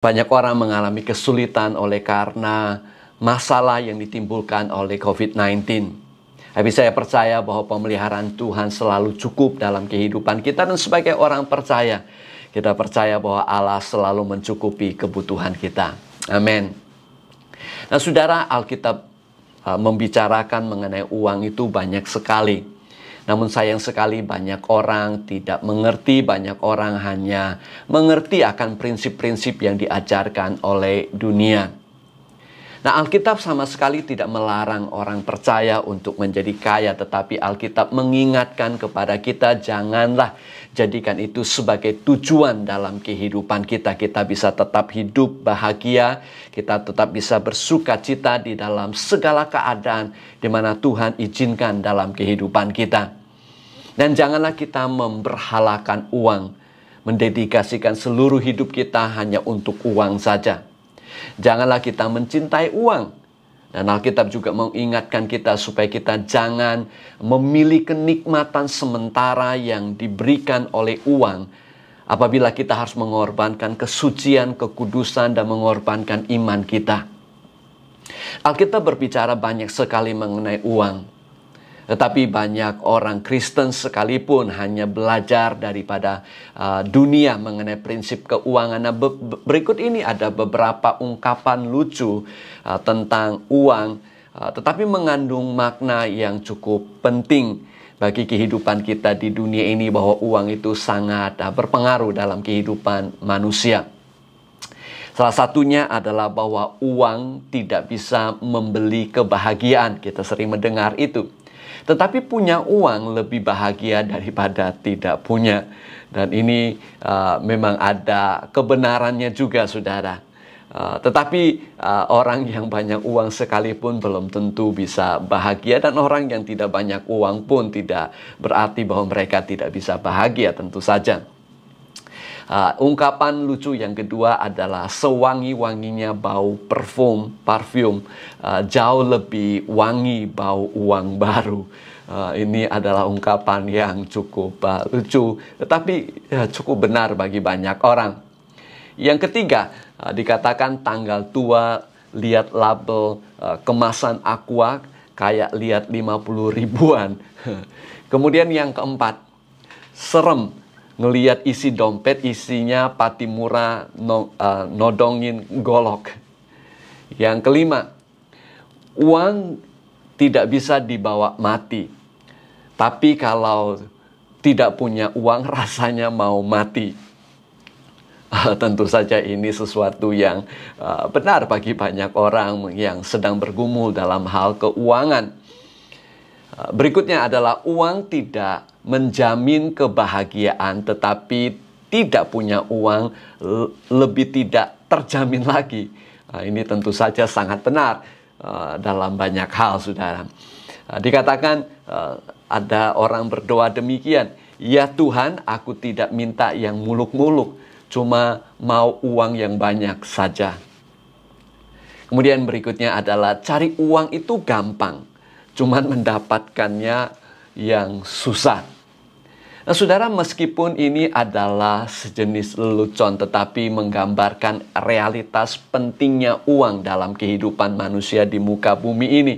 Banyak orang mengalami kesulitan oleh karena masalah yang ditimbulkan oleh COVID-19. Tapi saya percaya bahwa pemeliharaan Tuhan selalu cukup dalam kehidupan kita, dan sebagai orang percaya, kita percaya bahwa Allah selalu mencukupi kebutuhan kita. Amin. Nah, saudara, Alkitab membicarakan mengenai uang itu banyak sekali. Namun sayang sekali banyak orang tidak mengerti, banyak orang hanya mengerti akan prinsip-prinsip yang diajarkan oleh dunia. Nah, Alkitab sama sekali tidak melarang orang percaya untuk menjadi kaya, tetapi Alkitab mengingatkan kepada kita, janganlah jadikan itu sebagai tujuan dalam kehidupan kita. Kita bisa tetap hidup bahagia, kita tetap bisa bersuka cita di dalam segala keadaan di mana Tuhan izinkan dalam kehidupan kita. Dan janganlah kita memberhalakan uang, mendedikasikan seluruh hidup kita hanya untuk uang saja. Janganlah kita mencintai uang. Dan Alkitab juga mengingatkan kita supaya kita jangan memilih kenikmatan sementara yang diberikan oleh uang, apabila kita harus mengorbankan kesucian, kekudusan, dan mengorbankan iman kita. Alkitab berbicara banyak sekali mengenai uang. Tetapi banyak orang Kristen sekalipun hanya belajar daripada dunia mengenai prinsip keuangan. Nah, berikut ini ada beberapa ungkapan lucu tentang uang, tetapi mengandung makna yang cukup penting bagi kehidupan kita di dunia ini, bahwa uang itu sangat berpengaruh dalam kehidupan manusia. Salah satunya adalah bahwa uang tidak bisa membeli kebahagiaan. Kita sering mendengar itu. Tetapi punya uang lebih bahagia daripada tidak punya. Dan ini memang ada kebenarannya juga, saudara. Tetapi orang yang banyak uang sekalipun belum tentu bisa bahagia. Dan orang yang tidak banyak uang pun tidak berarti bahwa mereka tidak bisa bahagia, tentu saja. Ungkapan lucu yang kedua adalah sewangi-wanginya bau parfum, jauh lebih wangi bau uang baru. Ini adalah ungkapan yang cukup lucu, tetapi cukup benar bagi banyak orang. Yang ketiga, dikatakan tanggal tua, lihat label kemasan Aqua, kayak lihat 50 ribuan. Kemudian yang keempat, serem ngelihat isi dompet, isinya Patimura nodongin golok. Yang kelima, uang tidak bisa dibawa mati. Tapi kalau tidak punya uang, rasanya mau mati. Tentu saja ini sesuatu yang benar bagi banyak orang yang sedang bergumul dalam hal keuangan. Berikutnya adalah uang tidak menjamin kebahagiaan, tetapi tidak punya uang lebih tidak terjamin lagi. Ini tentu saja sangat benar dalam banyak hal, saudara. Dikatakan ada orang berdoa demikian, ya Tuhan, aku tidak minta yang muluk-muluk, cuma mau uang yang banyak saja. Kemudian berikutnya adalah cari uang itu gampang, cuman mendapatkannya yang susah. Nah, saudara, meskipun ini adalah sejenis lelucon, tetapi menggambarkan realitas pentingnya uang dalam kehidupan manusia di muka bumi ini.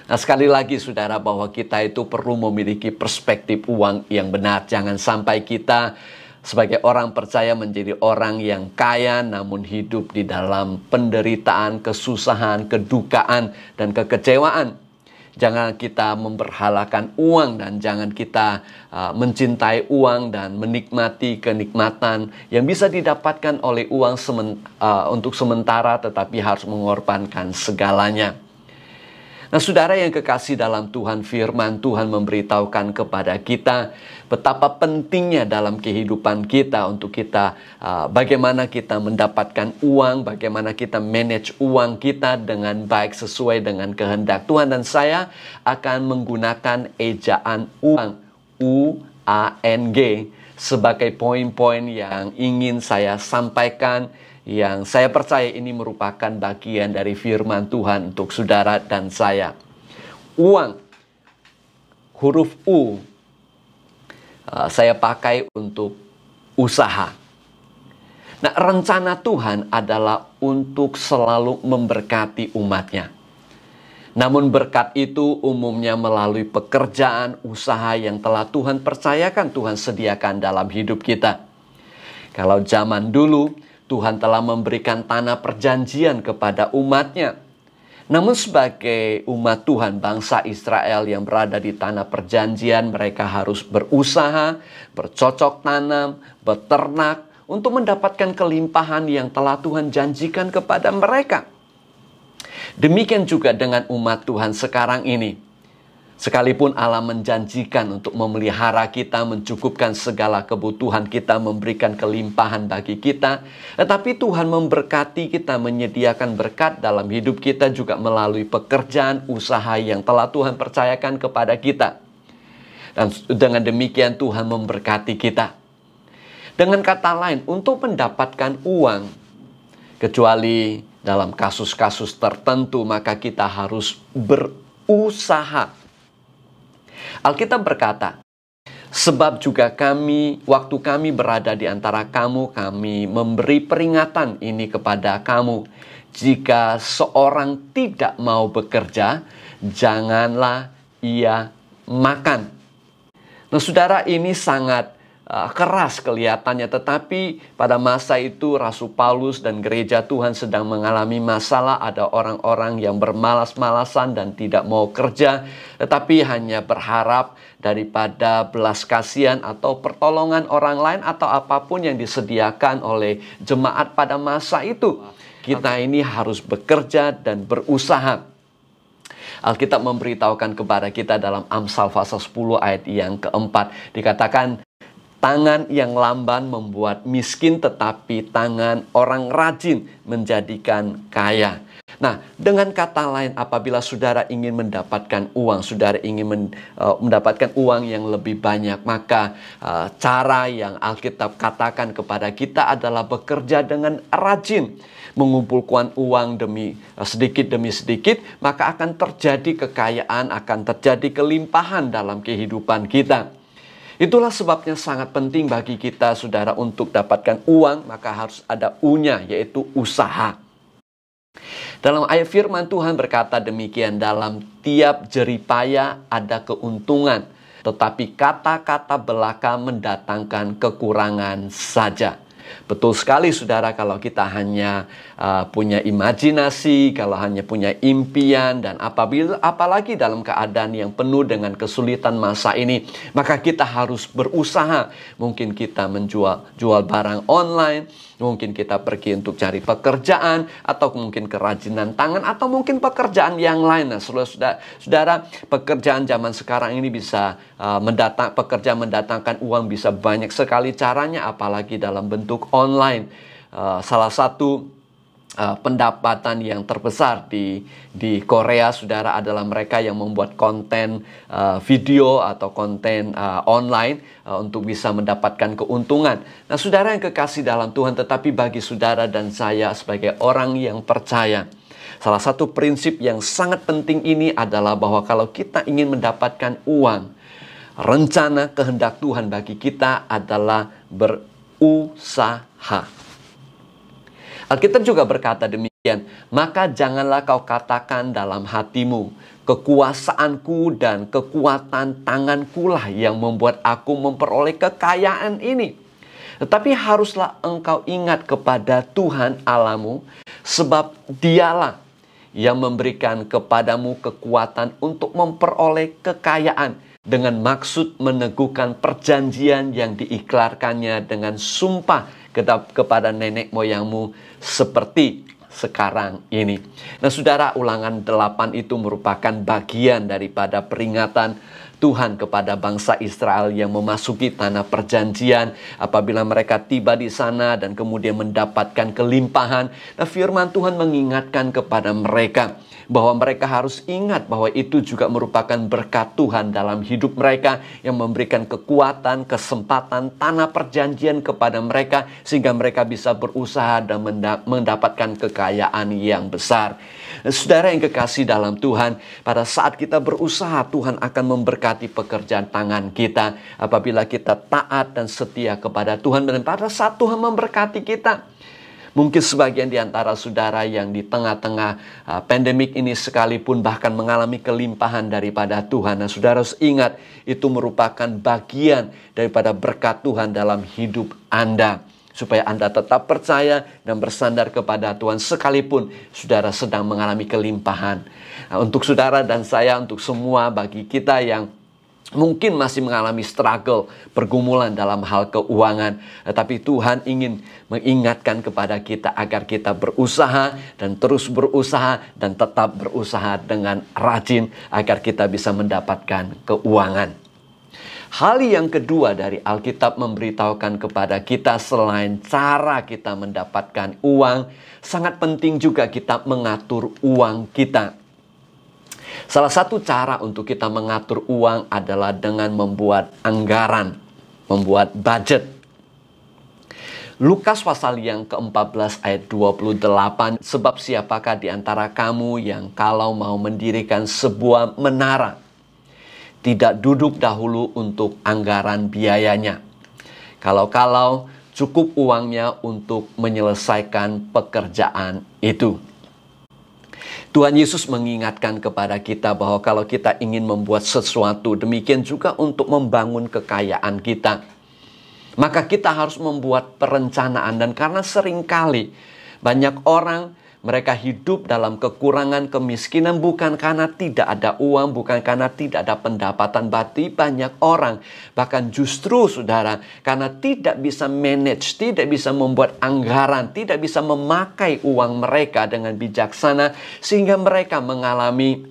Nah, sekali lagi, saudara, bahwa kita itu perlu memiliki perspektif uang yang benar. Jangan sampai kita sebagai orang percaya menjadi orang yang kaya namun hidup di dalam penderitaan, kesusahan, kedukaan, dan kekecewaan. Jangan kita memberhalakan uang, dan jangan kita mencintai uang dan menikmati kenikmatan yang bisa didapatkan oleh uang untuk sementara, tetapi harus mengorbankan segalanya. Nah, saudara yang kekasih dalam Tuhan, firman Tuhan memberitahukan kepada kita betapa pentingnya dalam kehidupan kita untuk kita bagaimana kita mendapatkan uang, bagaimana kita manage uang kita dengan baik sesuai dengan kehendak Tuhan. Dan saya akan menggunakan ejaan uang, U-A-N-G, sebagai poin-poin yang ingin saya sampaikan, yang saya percaya ini merupakan bagian dari firman Tuhan untuk saudara dan saya. Uang, huruf U, saya pakai untuk usaha. Nah, rencana Tuhan adalah untuk selalu memberkati umatnya. Namun berkat itu umumnya melalui pekerjaan, usaha yang telah Tuhan percayakan, Tuhan sediakan dalam hidup kita. Kalau zaman dulu, Tuhan telah memberikan tanah perjanjian kepada umatnya. Namun sebagai umat Tuhan, bangsa Israel yang berada di tanah perjanjian, mereka harus berusaha, bercocok tanam, beternak, untuk mendapatkan kelimpahan yang telah Tuhan janjikan kepada mereka. Demikian juga dengan umat Tuhan sekarang ini. Sekalipun Allah menjanjikan untuk memelihara kita, mencukupkan segala kebutuhan kita, memberikan kelimpahan bagi kita, tetapi Tuhan memberkati kita, menyediakan berkat dalam hidup kita juga melalui pekerjaan, usaha yang telah Tuhan percayakan kepada kita. Dan dengan demikian Tuhan memberkati kita. Dengan kata lain, untuk mendapatkan uang, kecuali dalam kasus-kasus tertentu, maka kita harus berusaha. Alkitab berkata, sebab juga kami, waktu kami berada di antara kamu, kami memberi peringatan ini kepada kamu. Jika seorang tidak mau bekerja, janganlah ia makan. Nah, saudara, ini sangat keras kelihatannya, tetapi pada masa itu Rasul Paulus dan gereja Tuhan sedang mengalami masalah. Ada orang-orang yang bermalas-malasan dan tidak mau kerja, tetapi hanya berharap daripada belas kasihan atau pertolongan orang lain atau apapun yang disediakan oleh jemaat pada masa itu. Kita ini harus bekerja dan berusaha. Alkitab memberitahukan kepada kita dalam Amsal pasal 10 ayat yang keempat, dikatakan, tangan yang lamban membuat miskin, tetapi tangan orang rajin menjadikan kaya. Nah, dengan kata lain, apabila saudara ingin mendapatkan uang, saudara ingin mendapatkan uang yang lebih banyak, maka cara yang Alkitab katakan kepada kita adalah bekerja dengan rajin. Mengumpulkan uang sedikit demi sedikit, maka akan terjadi kekayaan, akan terjadi kelimpahan dalam kehidupan kita. Itulah sebabnya sangat penting bagi kita, saudara, untuk dapatkan uang, maka harus ada U-nya, yaitu usaha. Dalam ayat firman Tuhan berkata demikian, dalam tiap jeripaya ada keuntungan, tetapi kata-kata belaka mendatangkan kekurangan saja. Betul sekali, saudara, kalau kita hanya punya imajinasi, kalau hanya punya impian, dan apalagi dalam keadaan yang penuh dengan kesulitan masa ini, maka kita harus berusaha. Mungkin kita jual barang online, mungkin kita pergi untuk cari pekerjaan, atau mungkin kerajinan tangan, atau mungkin pekerjaan yang lain. Nah, saudara, pekerjaan zaman sekarang ini bisa mendatangkan uang, bisa banyak sekali caranya, apalagi dalam bentuk online. Salah satu pendapatan yang terbesar di Korea, saudara, adalah mereka yang membuat konten video atau konten online untuk bisa mendapatkan keuntungan. Nah, saudara yang kekasih dalam Tuhan, tetapi bagi saudara dan saya sebagai orang yang percaya, salah satu prinsip yang sangat penting ini adalah bahwa kalau kita ingin mendapatkan uang, rencana kehendak Tuhan bagi kita adalah berusaha. Alkitab juga berkata demikian, maka janganlah kau katakan dalam hatimu, kekuasaanku dan kekuatan tangankulah yang membuat aku memperoleh kekayaan ini. Tetapi haruslah engkau ingat kepada Tuhan Allahmu, sebab Dialah yang memberikan kepadamu kekuatan untuk memperoleh kekayaan, dengan maksud meneguhkan perjanjian yang diiklarkannya dengan sumpah kepada nenek moyangmu seperti sekarang ini. Nah, saudara, Ulangan 8 itu merupakan bagian daripada peringatan Tuhan kepada bangsa Israel yang memasuki tanah perjanjian. Apabila mereka tiba di sana dan kemudian mendapatkan kelimpahan, nah, firman Tuhan mengingatkan kepada mereka bahwa mereka harus ingat bahwa itu juga merupakan berkat Tuhan dalam hidup mereka, yang memberikan kekuatan, kesempatan, tanah perjanjian kepada mereka, sehingga mereka bisa berusaha dan mendapatkan kekayaan yang besar. Saudara yang kekasih dalam Tuhan, pada saat kita berusaha, Tuhan akan memberkati pekerjaan tangan kita apabila kita taat dan setia kepada Tuhan. Dan pada saat Tuhan memberkati kita, Mungkin sebagian di antara saudara yang di tengah-tengah pandemik ini sekalipun bahkan mengalami kelimpahan daripada Tuhan. Nah, saudara harus ingat itu merupakan bagian daripada berkat Tuhan dalam hidup Anda. Supaya Anda tetap percaya dan bersandar kepada Tuhan sekalipun saudara sedang mengalami kelimpahan. Nah, untuk saudara dan saya, untuk semua, bagi kita yang mungkin masih mengalami struggle, pergumulan dalam hal keuangan. Tetapi Tuhan ingin mengingatkan kepada kita agar kita berusaha dan terus berusaha dan tetap berusaha dengan rajin agar kita bisa mendapatkan keuangan. Hal yang kedua dari Alkitab memberitahukan kepada kita selain cara kita mendapatkan uang, sangat penting juga kita mengatur uang kita. Salah satu cara untuk kita mengatur uang adalah dengan membuat anggaran, membuat budget. Lukas pasal yang ke-14 ayat 28, sebab siapakah di antara kamu yang kalau mau mendirikan sebuah menara, tidak duduk dahulu untuk anggaran biayanya. Kalau-kalau cukup uangnya untuk menyelesaikan pekerjaan itu. Tuhan Yesus mengingatkan kepada kita bahwa kalau kita ingin membuat sesuatu, demikian juga untuk membangun kekayaan kita, maka kita harus membuat perencanaan. Dan karena seringkali banyak orang mereka hidup dalam kekurangan, kemiskinan, bukan karena tidak ada uang, bukan karena tidak ada pendapatan. Berarti banyak orang, bahkan justru saudara, karena tidak bisa manage, tidak bisa membuat anggaran, tidak bisa memakai uang mereka dengan bijaksana, sehingga mereka mengalami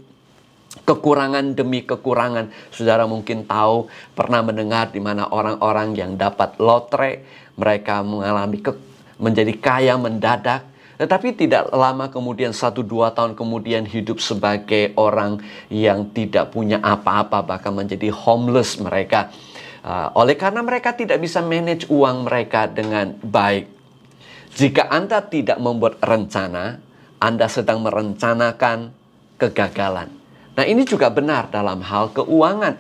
kekurangan demi kekurangan. Saudara mungkin tahu, pernah mendengar di mana orang-orang yang dapat lotre, mereka mengalami menjadi kaya mendadak. Tetapi tidak lama kemudian, 1-2 tahun kemudian hidup sebagai orang yang tidak punya apa-apa, bahkan menjadi homeless mereka. Oleh karena mereka tidak bisa manage uang mereka dengan baik. Jika Anda tidak membuat rencana, Anda sedang merencanakan kegagalan. Nah, ini juga benar dalam hal keuangan.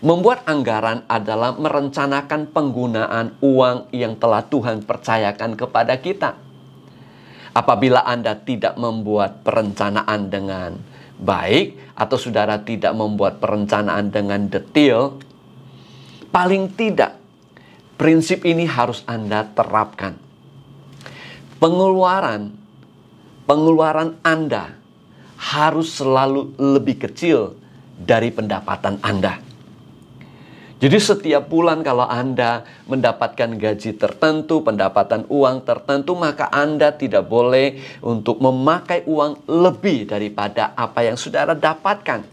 Membuat anggaran adalah merencanakan penggunaan uang yang telah Tuhan percayakan kepada kita. Apabila Anda tidak membuat perencanaan dengan baik, atau saudara tidak membuat perencanaan dengan detail, paling tidak prinsip ini harus Anda terapkan. Pengeluaran Anda harus selalu lebih kecil dari pendapatan Anda. Jadi setiap bulan kalau Anda mendapatkan gaji tertentu, pendapatan uang tertentu, maka Anda tidak boleh untuk memakai uang lebih daripada apa yang saudara dapatkan.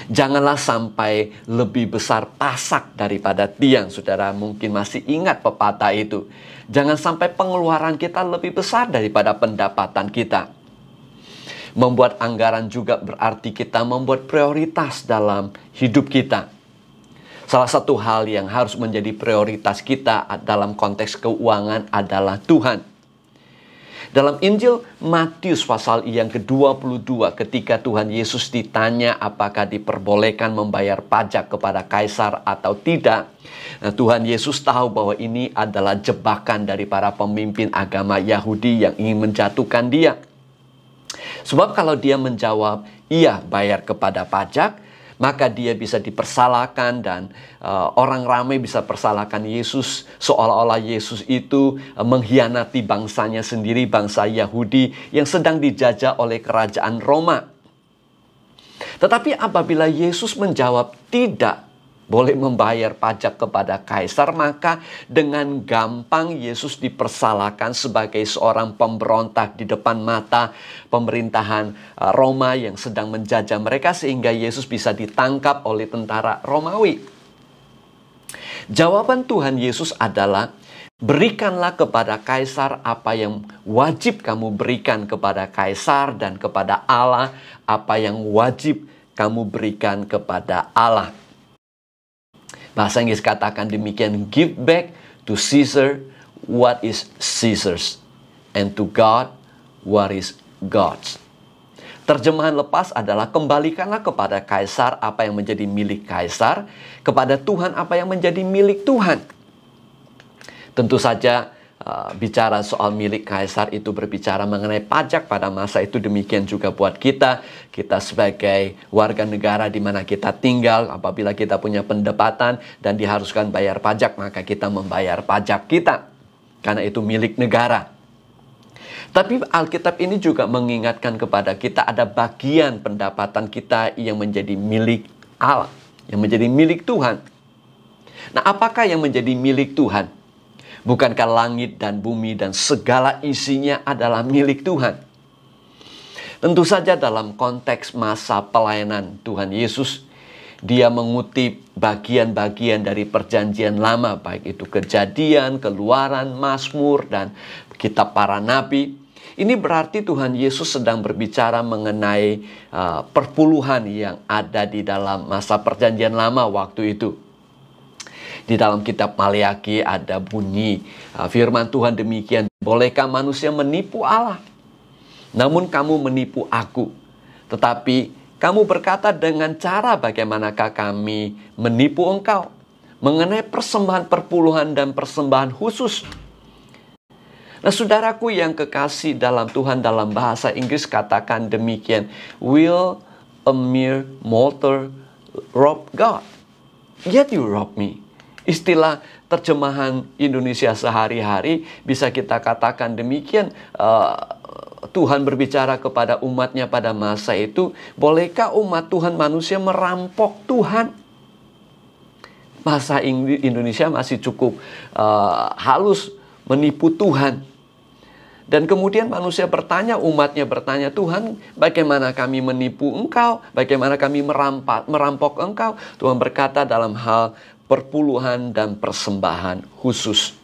Janganlah sampai lebih besar pasak daripada tiang. Saudara mungkin masih ingat pepatah itu. Jangan sampai pengeluaran kita lebih besar daripada pendapatan kita. Membuat anggaran juga berarti kita membuat prioritas dalam hidup kita. Salah satu hal yang harus menjadi prioritas kita dalam konteks keuangan adalah Tuhan. Dalam Injil Matius pasal yang ke-22, ketika Tuhan Yesus ditanya apakah diperbolehkan membayar pajak kepada kaisar atau tidak, Tuhan Yesus tahu bahwa ini adalah jebakan dari para pemimpin agama Yahudi yang ingin menjatuhkan dia. Sebab kalau dia menjawab, iya bayar kepada pajak, maka dia bisa dipersalahkan dan orang ramai bisa persalahkan Yesus, seolah-olah Yesus itu mengkhianati bangsanya sendiri, bangsa Yahudi yang sedang dijajah oleh kerajaan Roma. Tetapi apabila Yesus menjawab tidak boleh membayar pajak kepada kaisar, maka dengan gampang Yesus dipersalahkan sebagai seorang pemberontak di depan mata pemerintahan Roma yang sedang menjajah mereka, sehingga Yesus bisa ditangkap oleh tentara Romawi. Jawaban Tuhan Yesus adalah, berikanlah kepada kaisar apa yang wajib kamu berikan kepada kaisar, dan kepada Allah apa yang wajib kamu berikan kepada Allah. Bahasa Inggris katakan demikian, give back to Caesar what is Caesar's, and to God what is God's. Terjemahan lepas adalah, kembalikanlah kepada kaisar apa yang menjadi milik kaisar, kepada Tuhan apa yang menjadi milik Tuhan. Tentu saja bicara soal milik kaisar itu berbicara mengenai pajak pada masa itu. Demikian juga buat kita sebagai warga negara di mana kita tinggal, apabila kita punya pendapatan dan diharuskan bayar pajak, maka kita membayar pajak kita karena itu milik negara. Tapi Alkitab ini juga mengingatkan kepada kita ada bagian pendapatan kita yang menjadi milik Allah, yang menjadi milik Tuhan. Nah, apakah yang menjadi milik Tuhan? Bukankah langit dan bumi dan segala isinya adalah milik Tuhan? Tentu saja dalam konteks masa pelayanan Tuhan Yesus, Dia mengutip bagian-bagian dari perjanjian lama, baik itu Kejadian, Keluaran, Mazmur, dan kitab para nabi. Ini berarti Tuhan Yesus sedang berbicara mengenai perpuluhan yang ada di dalam masa perjanjian lama waktu itu. Di dalam kitab Maleakhi ada bunyi firman Tuhan demikian, "Bolehkah manusia menipu Allah? Namun kamu menipu aku. Tetapi kamu berkata, dengan cara bagaimanakah kami menipu engkau? Mengenai persembahan perpuluhan dan persembahan khusus." Nah, saudaraku yang kekasih dalam Tuhan, dalam bahasa Inggris katakan demikian, "Will a mere mortal rob God? Yet you rob me." Istilah terjemahan Indonesia sehari-hari bisa kita katakan demikian. Tuhan berbicara kepada umatnya pada masa itu, bolehkah umat Tuhan manusia merampok Tuhan? Bahasa Indonesia masih cukup halus, menipu Tuhan. Dan kemudian manusia bertanya, umatnya bertanya, "Tuhan, bagaimana kami menipu engkau? Bagaimana kami merampok engkau?" Tuhan berkata dalam hal perpuluhan dan persembahan khusus.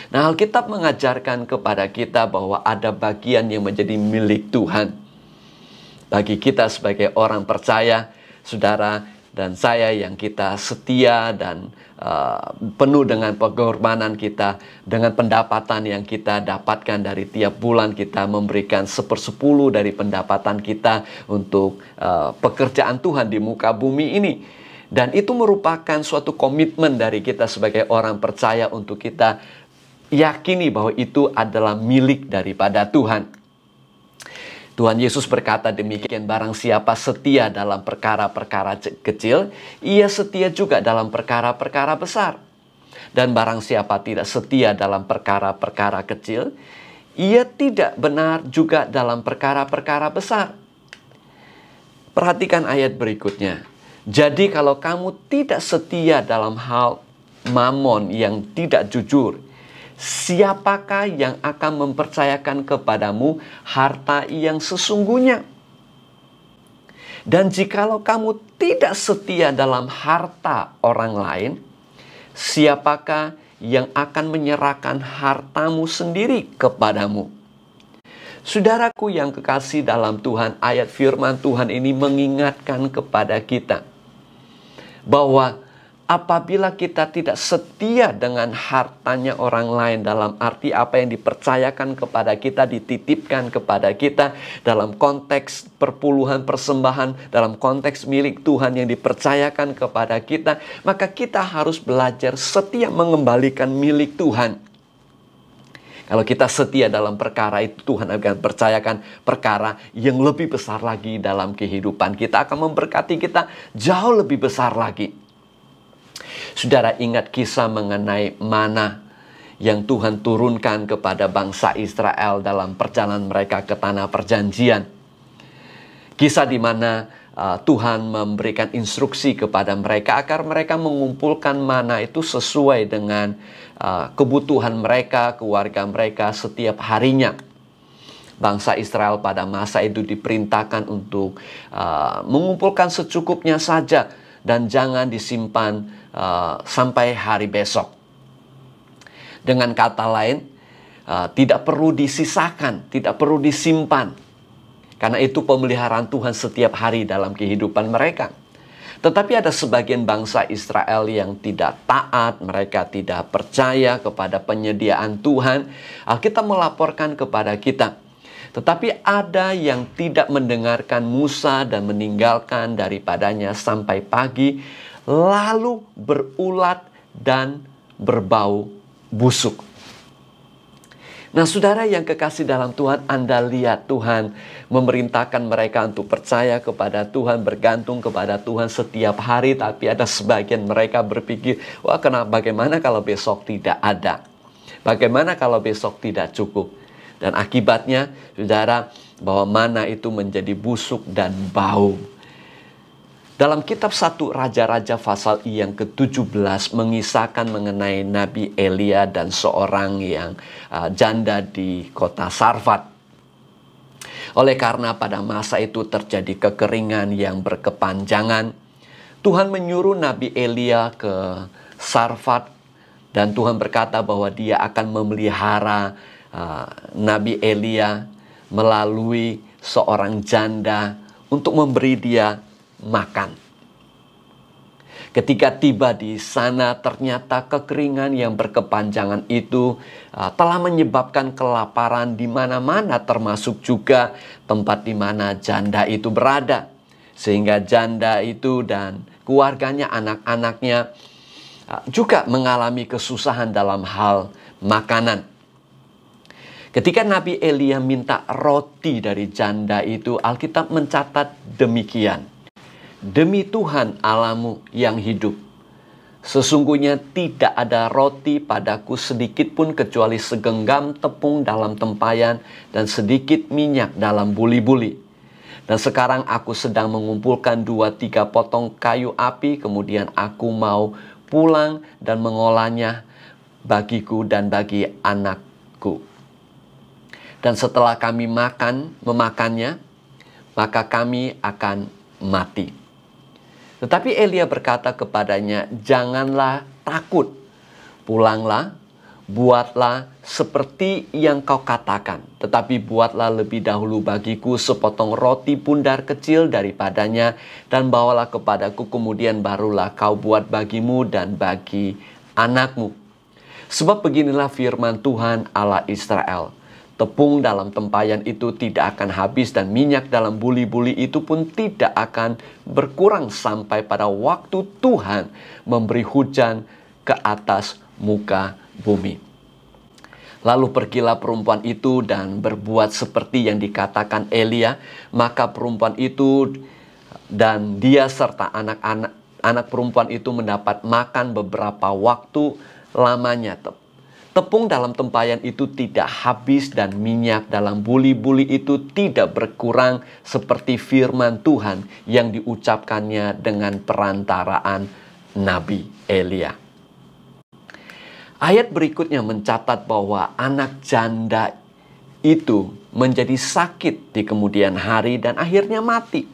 Nah, Alkitab mengajarkan kepada kita bahwa ada bagian yang menjadi milik Tuhan. Bagi kita sebagai orang percaya, saudara dan saya yang kita setia dan penuh dengan pengorbanan kita, dengan pendapatan yang kita dapatkan dari tiap bulan, kita memberikan 1/10 dari pendapatan kita untuk pekerjaan Tuhan di muka bumi ini. Dan itu merupakan suatu komitmen dari kita sebagai orang percaya untuk kita yakini bahwa itu adalah milik daripada Tuhan. Tuhan Yesus berkata demikian, "Barang siapa setia dalam perkara-perkara kecil, ia setia juga dalam perkara-perkara besar. Dan barang siapa tidak setia dalam perkara-perkara kecil, ia tidak benar juga dalam perkara-perkara besar." Perhatikan ayat berikutnya. "Jadi kalau kamu tidak setia dalam hal mamon yang tidak jujur, siapakah yang akan mempercayakan kepadamu harta yang sesungguhnya? Dan jikalau kamu tidak setia dalam harta orang lain, siapakah yang akan menyerahkan hartamu sendiri kepadamu?" Saudaraku yang kekasih dalam Tuhan, ayat firman Tuhan ini mengingatkan kepada kita bahwa apabila kita tidak setia dengan hartanya orang lain, dalam arti apa yang dipercayakan kepada kita, dititipkan kepada kita dalam konteks perpuluhan persembahan, dalam konteks milik Tuhan yang dipercayakan kepada kita, maka kita harus belajar setia mengembalikan milik Tuhan. Kalau kita setia dalam perkara itu, Tuhan akan percayakan perkara yang lebih besar lagi dalam kehidupan kita, akan memberkati kita jauh lebih besar lagi. Saudara ingat kisah mengenai mana yang Tuhan turunkan kepada bangsa Israel dalam perjalanan mereka ke tanah perjanjian. Kisah di mana Tuhan memberikan instruksi kepada mereka agar mereka mengumpulkan mana itu sesuai dengan kebutuhan mereka, keluarga mereka setiap harinya. Bangsa Israel pada masa itu diperintahkan untuk mengumpulkan secukupnya saja dan jangan disimpan sampai hari besok. Dengan kata lain, tidak perlu disisakan, tidak perlu disimpan. Karena itu pemeliharaan Tuhan setiap hari dalam kehidupan mereka. Tetapi ada sebagian bangsa Israel yang tidak taat, mereka tidak percaya kepada penyediaan Tuhan. Alkitab melaporkan kepada kita. Tetapi ada yang tidak mendengarkan Musa dan meninggalkan daripadanya sampai pagi, lalu berulat dan berbau busuk. Nah, saudara yang kekasih dalam Tuhan, Anda lihat Tuhan memerintahkan mereka untuk percaya kepada Tuhan, bergantung kepada Tuhan setiap hari. Tapi ada sebagian mereka berpikir, wah, bagaimana kalau besok tidak ada? Bagaimana kalau besok tidak cukup? Dan akibatnya, saudara, bahwa mana itu menjadi busuk dan bau. Dalam kitab 1 Raja-Raja pasal yang ke-17 mengisahkan mengenai Nabi Elia dan seorang yang janda di kota Sarfat. Oleh karena pada masa itu terjadi kekeringan yang berkepanjangan, Tuhan menyuruh Nabi Elia ke Sarfat dan Tuhan berkata bahwa dia akan memelihara Nabi Elia melalui seorang janda untuk memberi dia makan. Ketika tiba di sana, ternyata kekeringan yang berkepanjangan itu telah menyebabkan kelaparan di mana-mana, termasuk juga tempat di mana janda itu berada. Sehingga janda itu dan keluarganya, anak-anaknya juga mengalami kesusahan dalam hal makanan. Ketika Nabi Elia minta roti dari janda itu, Alkitab mencatat demikian. Demi Tuhan Allahmu yang hidup, sesungguhnya tidak ada roti padaku sedikit pun kecuali segenggam tepung dalam tempayan dan sedikit minyak dalam buli-buli. Dan sekarang aku sedang mengumpulkan 2-3 potong kayu api, kemudian aku mau pulang dan mengolahnya bagiku dan bagi anakku. Dan setelah kami memakannya, maka kami akan mati. Tetapi Elia berkata kepadanya, janganlah takut, pulanglah, buatlah seperti yang kau katakan. Tetapi buatlah lebih dahulu bagiku sepotong roti bundar kecil daripadanya, dan bawalah kepadaku, kemudian barulah kau buat bagimu dan bagi anakmu. Sebab beginilah firman Tuhan Allah Israel, tepung dalam tempayan itu tidak akan habis dan minyak dalam buli-buli itu pun tidak akan berkurang sampai pada waktu Tuhan memberi hujan ke atas muka bumi. Lalu pergilah perempuan itu dan berbuat seperti yang dikatakan Elia. Maka perempuan itu dan dia serta anak perempuan itu mendapat makan beberapa waktu lamanya. Tepung dalam tempayan itu tidak habis dan minyak dalam buli-buli itu tidak berkurang seperti firman Tuhan yang diucapkannya dengan perantaraan Nabi Elia. Ayat berikutnya mencatat bahwa anak janda itu menjadi sakit di kemudian hari dan akhirnya mati.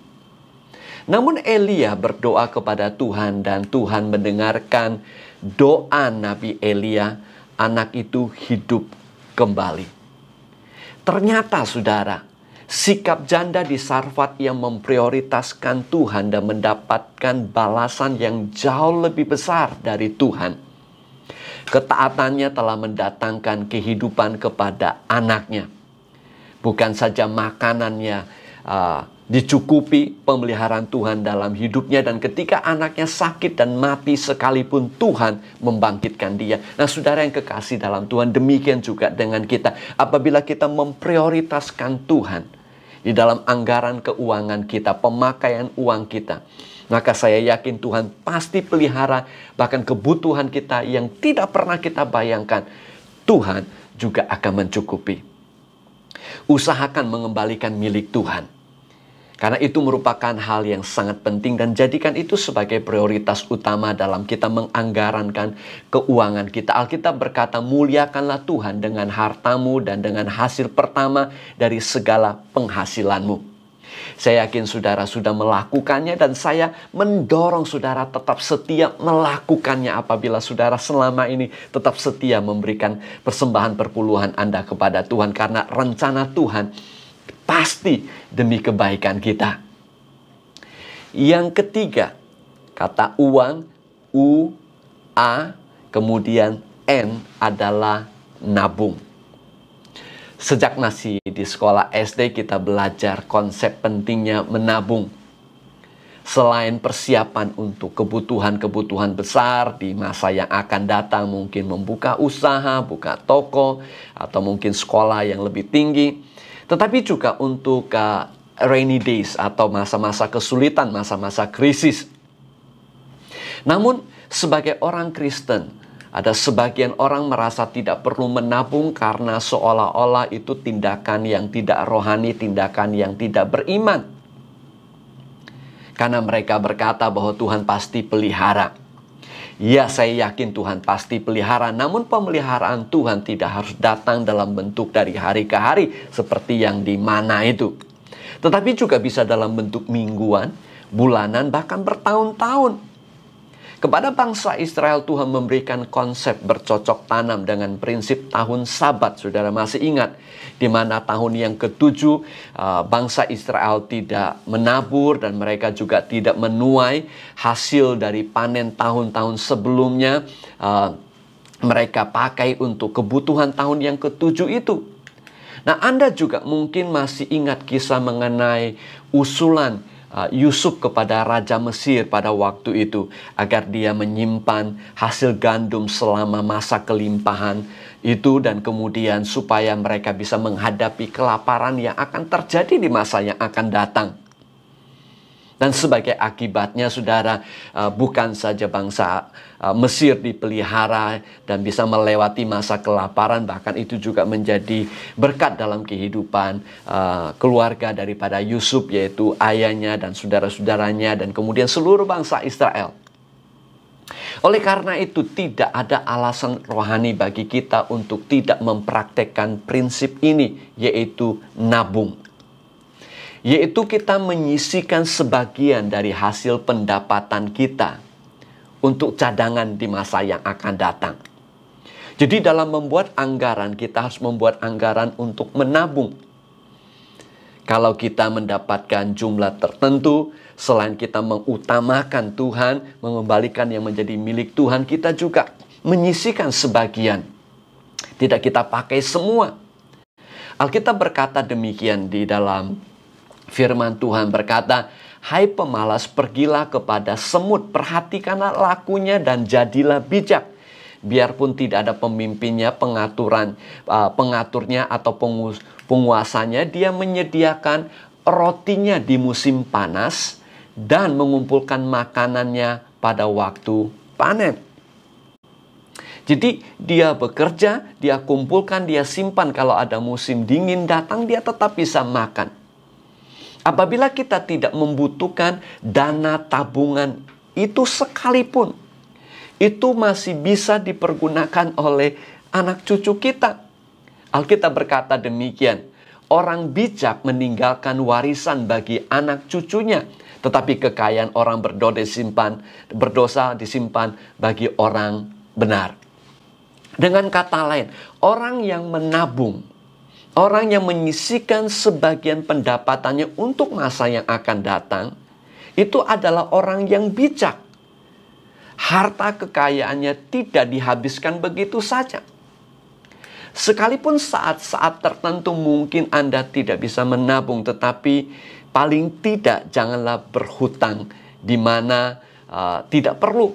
Namun Elia berdoa kepada Tuhan dan Tuhan mendengarkan doa Nabi Elia. Anak itu hidup kembali. Ternyata saudara, sikap janda di Sarfat yang memprioritaskan Tuhan dan mendapatkan balasan yang jauh lebih besar dari Tuhan. Ketaatannya telah mendatangkan kehidupan kepada anaknya. Bukan saja makanannya dicukupi, pemeliharaan Tuhan dalam hidupnya, dan ketika anaknya sakit dan mati sekalipun Tuhan membangkitkan dia. Nah, saudara yang kekasih dalam Tuhan, demikian juga dengan kita. Apabila kita memprioritaskan Tuhan di dalam anggaran keuangan kita, pemakaian uang kita, maka saya yakin Tuhan pasti pelihara bahkan kebutuhan kita yang tidak pernah kita bayangkan. Tuhan juga akan mencukupi. Usahakan mengembalikan milik Tuhan. Karena itu merupakan hal yang sangat penting, dan jadikan itu sebagai prioritas utama dalam kita menganggarankan keuangan kita. Alkitab berkata, muliakanlah Tuhan dengan hartamu dan dengan hasil pertama dari segala penghasilanmu. Saya yakin saudara sudah melakukannya, dan saya mendorong saudara tetap setia melakukannya apabila saudara selama ini tetap setia memberikan persembahan perpuluhan Anda kepada Tuhan. Karena rencana Tuhan pasti demi kebaikan kita. Yang ketiga, kata uang, U, A, kemudian N adalah nabung. Sejak masih di sekolah SD kita belajar konsep pentingnya menabung. Selain persiapan untuk kebutuhan-kebutuhan besar di masa yang akan datang, mungkin membuka usaha, buka toko, atau mungkin sekolah yang lebih tinggi, tetapi juga untuk rainy days atau masa-masa kesulitan, masa-masa krisis. Namun, sebagai orang Kristen, ada sebagian orang merasa tidak perlu menabung karena seolah-olah itu tindakan yang tidak rohani, tindakan yang tidak beriman. Karena mereka berkata bahwa Tuhan pasti pelihara. Ya, saya yakin Tuhan pasti pelihara. Namun pemeliharaan Tuhan tidak harus datang dalam bentuk dari hari ke hari seperti yang di mana itu. Tetapi juga bisa dalam bentuk mingguan, bulanan, bahkan bertahun-tahun. Kepada bangsa Israel, Tuhan memberikan konsep bercocok tanam dengan prinsip tahun Sabat. Saudara masih ingat, di mana tahun yang ke-7 bangsa Israel tidak menabur dan mereka juga tidak menuai hasil dari panen tahun-tahun sebelumnya. Mereka pakai untuk kebutuhan tahun yang ke-7 itu. Nah, Anda juga mungkin masih ingat kisah mengenai usulan Yusuf kepada Raja Mesir pada waktu itu agar dia menyimpan hasil gandum selama masa kelimpahan itu, dan kemudian supaya mereka bisa menghadapi kelaparan yang akan terjadi di masa yang akan datang. Dan sebagai akibatnya, saudara, bukan saja bangsa Mesir dipelihara dan bisa melewati masa kelaparan, bahkan itu juga menjadi berkat dalam kehidupan keluarga daripada Yusuf, yaitu ayahnya dan saudara-saudaranya, dan kemudian seluruh bangsa Israel. Oleh karena itu, tidak ada alasan rohani bagi kita untuk tidak mempraktekkan prinsip ini, yaitu nabung. Yaitu kita menyisihkan sebagian dari hasil pendapatan kita untuk cadangan di masa yang akan datang. Jadi dalam membuat anggaran, kita harus membuat anggaran untuk menabung. Kalau kita mendapatkan jumlah tertentu, selain kita mengutamakan Tuhan, mengembalikan yang menjadi milik Tuhan, kita juga menyisihkan sebagian. Tidak kita pakai semua. Alkitab berkata demikian di dalam firman Tuhan, berkata, "Hai pemalas, pergilah kepada semut, perhatikanlah lakunya dan jadilah bijak. Biarpun tidak ada pemimpinnya, pengaturnya atau penguasanya, dia menyediakan rotinya di musim panas dan mengumpulkan makanannya pada waktu panen." Jadi dia bekerja, dia kumpulkan, dia simpan, kalau ada musim dingin datang, dia tetap bisa makan. Apabila kita tidak membutuhkan dana tabungan itu sekalipun, itu masih bisa dipergunakan oleh anak cucu kita. Alkitab berkata demikian, orang bijak meninggalkan warisan bagi anak cucunya, tetapi kekayaan orang berdosa disimpan bagi orang benar. Dengan kata lain, orang yang menabung, orang yang menyisihkan sebagian pendapatannya untuk masa yang akan datang, itu adalah orang yang bijak. Harta kekayaannya tidak dihabiskan begitu saja. Sekalipun saat-saat tertentu mungkin Anda tidak bisa menabung, tetapi paling tidak janganlah berhutang di mana tidak perlu.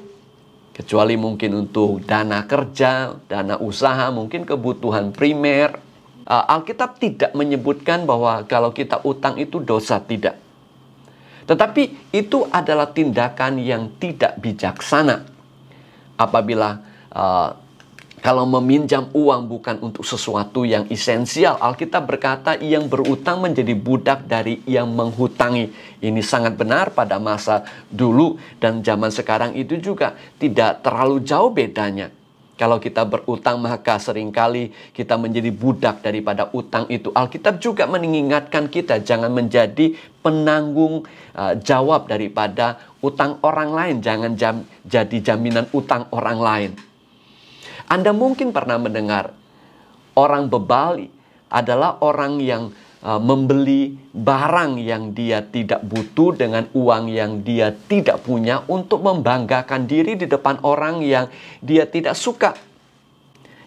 Kecuali mungkin untuk dana kerja, dana usaha, mungkin kebutuhan primer. Alkitab tidak menyebutkan bahwa kalau kita utang itu dosa, tidak. Tetapi itu adalah tindakan yang tidak bijaksana. Apabila kalau meminjam uang bukan untuk sesuatu yang esensial, Alkitab berkata yang berutang menjadi budak dari yang menghutangi. Ini sangat benar pada masa dulu dan zaman sekarang itu juga tidak terlalu jauh bedanya. Kalau kita berutang, maka seringkali kita menjadi budak daripada utang itu. Alkitab juga mengingatkan kita jangan menjadi penanggung jawab daripada utang orang lain. Jangan jadi jaminan utang orang lain. Anda mungkin pernah mendengar orang bebali adalah orang yang membeli barang yang dia tidak butuh dengan uang yang dia tidak punya untuk membanggakan diri di depan orang yang dia tidak suka.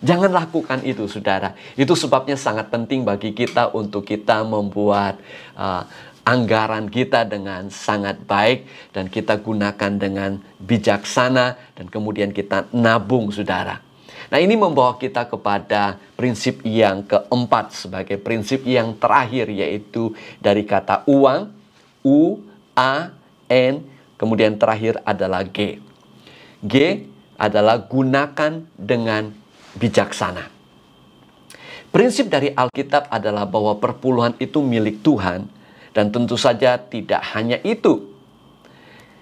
Jangan lakukan itu, saudara. Itu sebabnya sangat penting bagi kita untuk kita membuat anggaran kita dengan sangat baik dan kita gunakan dengan bijaksana dan kemudian kita nabung, saudara. Nah, ini membawa kita kepada prinsip yang keempat sebagai prinsip yang terakhir, yaitu dari kata uang, U, A, N, kemudian terakhir adalah G. G adalah gunakan dengan bijaksana. Prinsip dari Alkitab adalah bahwa perpuluhan itu milik Tuhan. Dan tentu saja tidak hanya itu.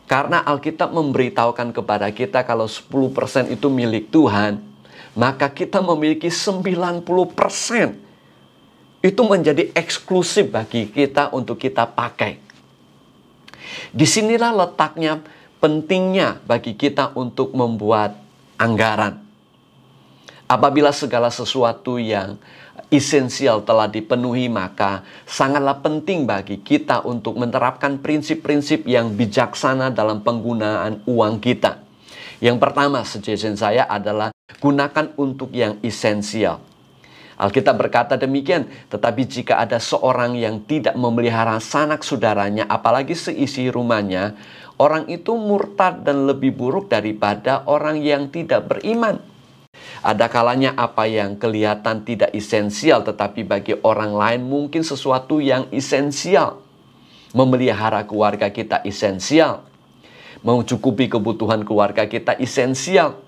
Karena Alkitab memberitahukan kepada kita kalau 10% itu milik Tuhan, maka kita memiliki 90%. Itu menjadi eksklusif bagi kita untuk kita pakai. Disinilah letaknya pentingnya bagi kita untuk membuat anggaran. Apabila segala sesuatu yang esensial telah dipenuhi, maka sangatlah penting bagi kita untuk menerapkan prinsip-prinsip yang bijaksana dalam penggunaan uang kita. Yang pertama, suggestion saya adalah gunakan untuk yang esensial. Alkitab berkata demikian, tetapi jika ada seorang yang tidak memelihara sanak saudaranya, apalagi seisi rumahnya, orang itu murtad dan lebih buruk daripada orang yang tidak beriman. Ada kalanya apa yang kelihatan tidak esensial, tetapi bagi orang lain mungkin sesuatu yang esensial. Memelihara keluarga kita esensial. Mencukupi kebutuhan keluarga kita esensial.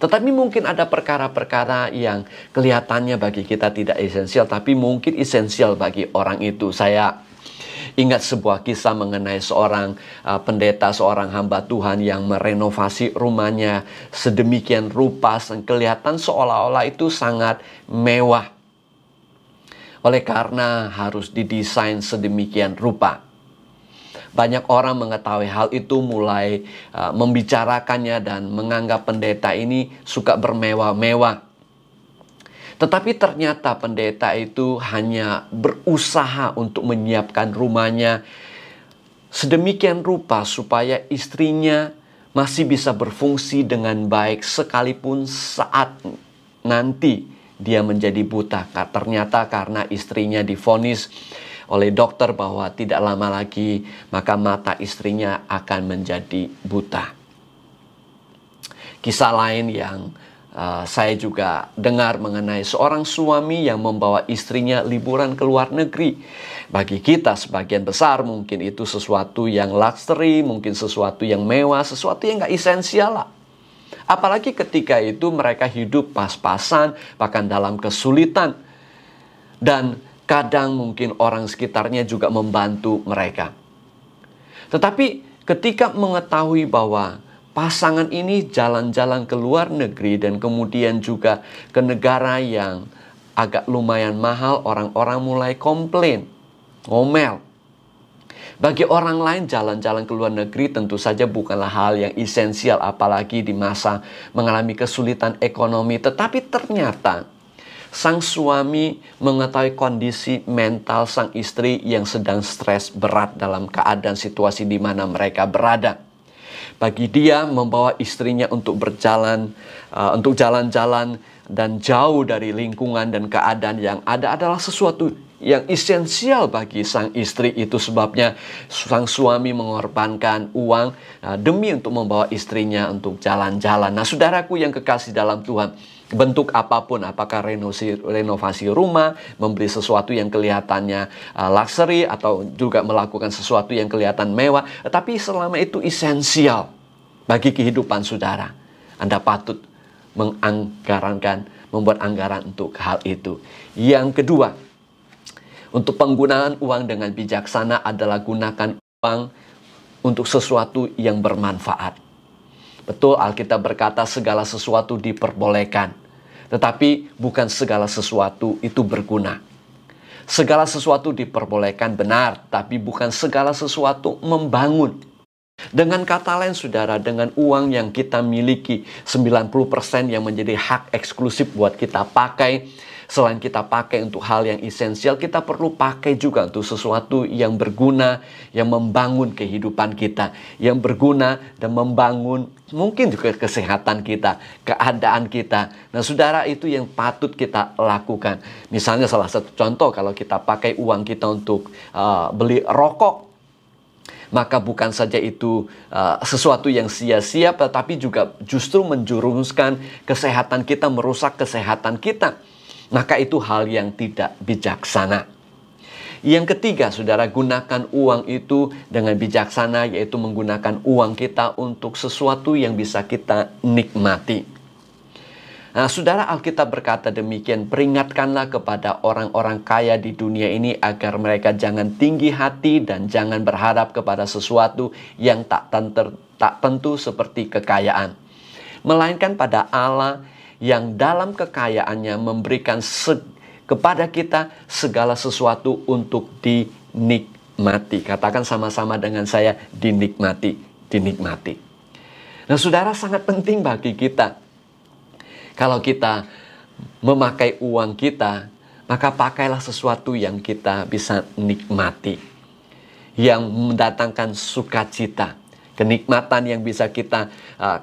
Tetapi mungkin ada perkara-perkara yang kelihatannya bagi kita tidak esensial, tapi mungkin esensial bagi orang itu. Saya ingat sebuah kisah mengenai seorang pendeta, seorang hamba Tuhan yang merenovasi rumahnya sedemikian rupa, kelihatan seolah-olah itu sangat mewah. Oleh karena harus didesain sedemikian rupa. Banyak orang mengetahui hal itu, mulai membicarakannya dan menganggap pendeta ini suka bermewah-mewah. Tetapi ternyata pendeta itu hanya berusaha untuk menyiapkan rumahnya sedemikian rupa supaya istrinya masih bisa berfungsi dengan baik sekalipun saat nanti dia menjadi buta. Ternyata karena istrinya divonis oleh dokter bahwa tidak lama lagi maka mata istrinya akan menjadi buta. Kisah lain yang saya juga dengar mengenai seorang suami yang membawa istrinya liburan ke luar negeri. Bagi kita sebagian besar mungkin itu sesuatu yang luxury, mungkin sesuatu yang mewah, sesuatu yang gak esensial lah. Apalagi ketika itu mereka hidup pas-pasan, bahkan dalam kesulitan. Dan kadang mungkin orang sekitarnya juga membantu mereka. Tetapi ketika mengetahui bahwa pasangan ini jalan-jalan ke luar negeri dan kemudian juga ke negara yang agak lumayan mahal, orang-orang mulai komplain, ngomel. Bagi orang lain jalan-jalan ke luar negeri tentu saja bukanlah hal yang esensial, apalagi di masa mengalami kesulitan ekonomi. Tetapi ternyata sang suami mengetahui kondisi mental sang istri yang sedang stres berat dalam keadaan situasi di mana mereka berada. Bagi dia membawa istrinya untuk berjalan, untuk jalan-jalan dan jauh dari lingkungan dan keadaan yang ada adalah sesuatu yang esensial bagi sang istri. Itu sebabnya sang suami mengorbankan uang demi untuk membawa istrinya untuk jalan-jalan. Nah, saudaraku yang kekasih dalam Tuhan, bentuk apapun, apakah renovasi rumah, membeli sesuatu yang kelihatannya luxury, atau juga melakukan sesuatu yang kelihatan mewah, tapi selama itu esensial bagi kehidupan saudara, Anda patut membuat anggaran untuk hal itu. Yang kedua, untuk penggunaan uang dengan bijaksana adalah gunakan uang untuk sesuatu yang bermanfaat. Betul, Alkitab berkata segala sesuatu diperbolehkan. Tetapi bukan segala sesuatu itu berguna. Segala sesuatu diperbolehkan benar, tapi bukan segala sesuatu membangun. Dengan kata lain saudara, dengan uang yang kita miliki 90% yang menjadi hak eksklusif buat kita pakai, selain kita pakai untuk hal yang esensial, kita perlu pakai juga untuk sesuatu yang berguna, yang membangun kehidupan kita, yang berguna dan membangun mungkin juga kesehatan kita, keadaan kita. Nah saudara, itu yang patut kita lakukan. Misalnya salah satu contoh, kalau kita pakai uang kita untuk beli rokok, maka bukan saja itu sesuatu yang sia-sia, tetapi juga justru menjerumuskan kesehatan kita, merusak kesehatan kita. Maka itu hal yang tidak bijaksana. Yang ketiga, saudara, gunakan uang itu dengan bijaksana, yaitu menggunakan uang kita untuk sesuatu yang bisa kita nikmati. Nah, saudara, Alkitab berkata demikian, peringatkanlah kepada orang-orang kaya di dunia ini agar mereka jangan tinggi hati dan jangan berharap kepada sesuatu yang tak tentu seperti kekayaan. Melainkan pada Allah yang dalam kekayaannya memberikan kepada kita segala sesuatu untuk dinikmati. Katakan sama-sama dengan saya, dinikmati, dinikmati. Nah, saudara, sangat penting bagi kita. Kalau kita memakai uang kita, maka pakailah sesuatu yang kita bisa nikmati, yang mendatangkan sukacita, kenikmatan yang bisa kita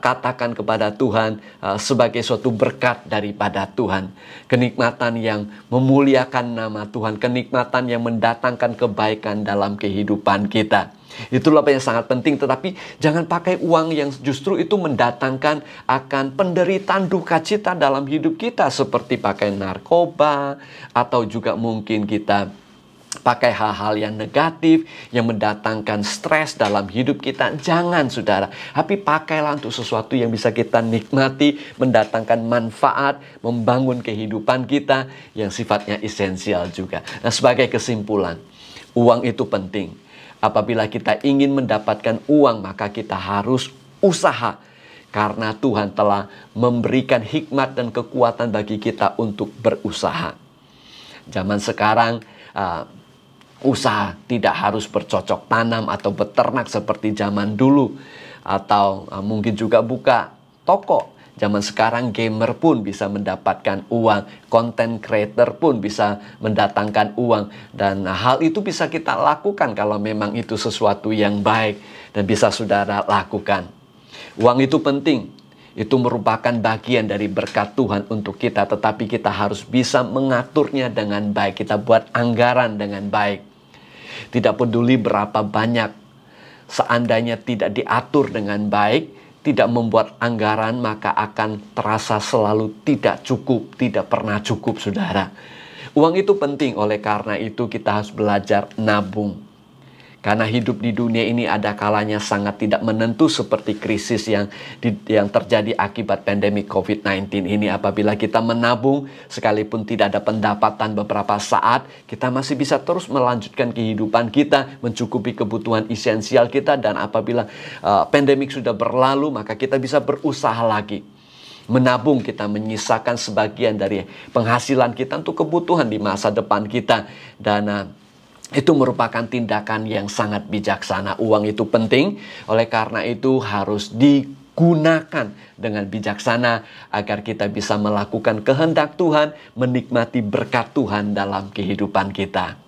katakan kepada Tuhan sebagai suatu berkat daripada Tuhan. Kenikmatan yang memuliakan nama Tuhan, kenikmatan yang mendatangkan kebaikan dalam kehidupan kita. Itulah yang sangat penting, tetapi jangan pakai uang yang justru itu mendatangkan akan penderitaan duka cita dalam hidup kita, seperti pakai narkoba, atau juga mungkin kita pakai hal-hal yang negatif yang mendatangkan stres dalam hidup kita. Jangan saudara, tapi pakailah untuk sesuatu yang bisa kita nikmati, mendatangkan manfaat, membangun kehidupan kita yang sifatnya esensial juga. Nah, sebagai kesimpulan, uang itu penting. Apabila kita ingin mendapatkan uang, maka kita harus usaha. Karena Tuhan telah memberikan hikmat dan kekuatan bagi kita untuk berusaha. Zaman sekarang, usaha tidak harus bercocok tanam atau beternak seperti zaman dulu. Atau mungkin juga buka toko. Zaman sekarang gamer pun bisa mendapatkan uang, content creator pun bisa mendatangkan uang. Dan hal itu bisa kita lakukan kalau memang itu sesuatu yang baik dan bisa saudara lakukan. Uang itu penting, itu merupakan bagian dari berkat Tuhan untuk kita. Tetapi kita harus bisa mengaturnya dengan baik, kita buat anggaran dengan baik. Tidak peduli berapa banyak, seandainya tidak diatur dengan baik, tidak membuat anggaran, maka akan terasa selalu tidak cukup, tidak pernah cukup saudara. Uang itu penting, oleh karena itu kita harus belajar nabung. Karena hidup di dunia ini ada kalanya sangat tidak menentu, seperti krisis yang terjadi akibat pandemi COVID-19 ini. Apabila kita menabung, sekalipun tidak ada pendapatan beberapa saat, kita masih bisa terus melanjutkan kehidupan kita, mencukupi kebutuhan esensial kita. Dan apabila pandemik sudah berlalu, maka kita bisa berusaha lagi. Menabung, kita menyisakan sebagian dari penghasilan kita untuk kebutuhan di masa depan kita. Dan itu merupakan tindakan yang sangat bijaksana. Uang itu penting, oleh karena itu harus digunakan dengan bijaksana agar kita bisa melakukan kehendak Tuhan, menikmati berkat Tuhan dalam kehidupan kita.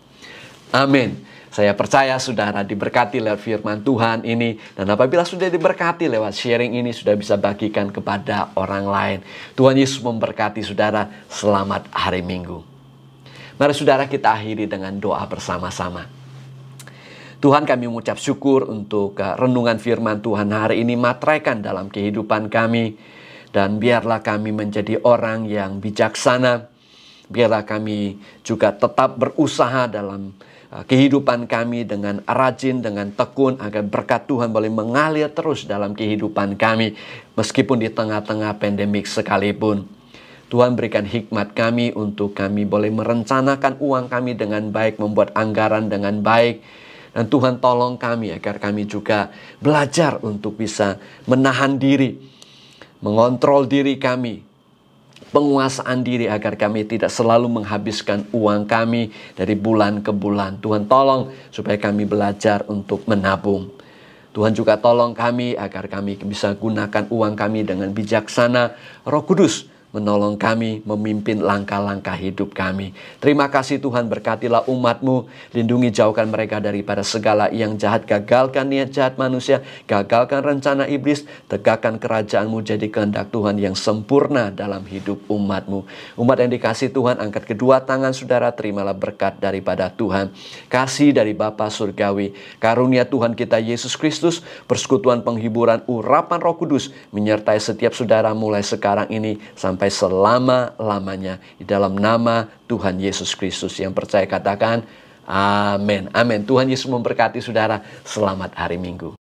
Amin. Saya percaya saudara diberkati lewat firman Tuhan ini. Dan apabila sudah diberkati lewat sharing ini, sudah bisa bagikan kepada orang lain. Tuhan Yesus memberkati saudara. Selamat hari Minggu. Mari saudara, kita akhiri dengan doa bersama-sama. Tuhan, kami mengucap syukur untuk renungan firman Tuhan hari ini. Materaikan dalam kehidupan kami. Dan biarlah kami menjadi orang yang bijaksana. Biarlah kami juga tetap berusaha dalam kehidupan kami dengan rajin, dengan tekun, agar berkat Tuhan boleh mengalir terus dalam kehidupan kami. Meskipun di tengah-tengah pandemik sekalipun. Tuhan berikan hikmat kami untuk kami boleh merencanakan uang kami dengan baik, membuat anggaran dengan baik. Dan Tuhan tolong kami agar kami juga belajar untuk bisa menahan diri, mengontrol diri kami, penguasaan diri agar kami tidak selalu menghabiskan uang kami dari bulan ke bulan. Tuhan tolong supaya kami belajar untuk menabung. Tuhan juga tolong kami agar kami bisa gunakan uang kami dengan bijaksana. Roh Kudus menolong kami memimpin langkah-langkah hidup kami. Terima kasih Tuhan, berkatilah umat-Mu, lindungi jauhkan mereka daripada segala yang jahat, gagalkan niat jahat manusia, gagalkan rencana iblis, tegakkan kerajaan-Mu jadi kehendak Tuhan yang sempurna dalam hidup umat-Mu. Umat yang dikasih Tuhan, angkat kedua tangan saudara, terimalah berkat daripada Tuhan. Kasih dari Bapa Surgawi, karunia Tuhan kita Yesus Kristus, persekutuan penghiburan urapan Roh Kudus, menyertai setiap saudara mulai sekarang ini sampai selama-lamanya. Di dalam nama Tuhan Yesus Kristus, yang percaya katakan amin. Amin. Tuhan Yesus memberkati saudara. Selamat hari Minggu.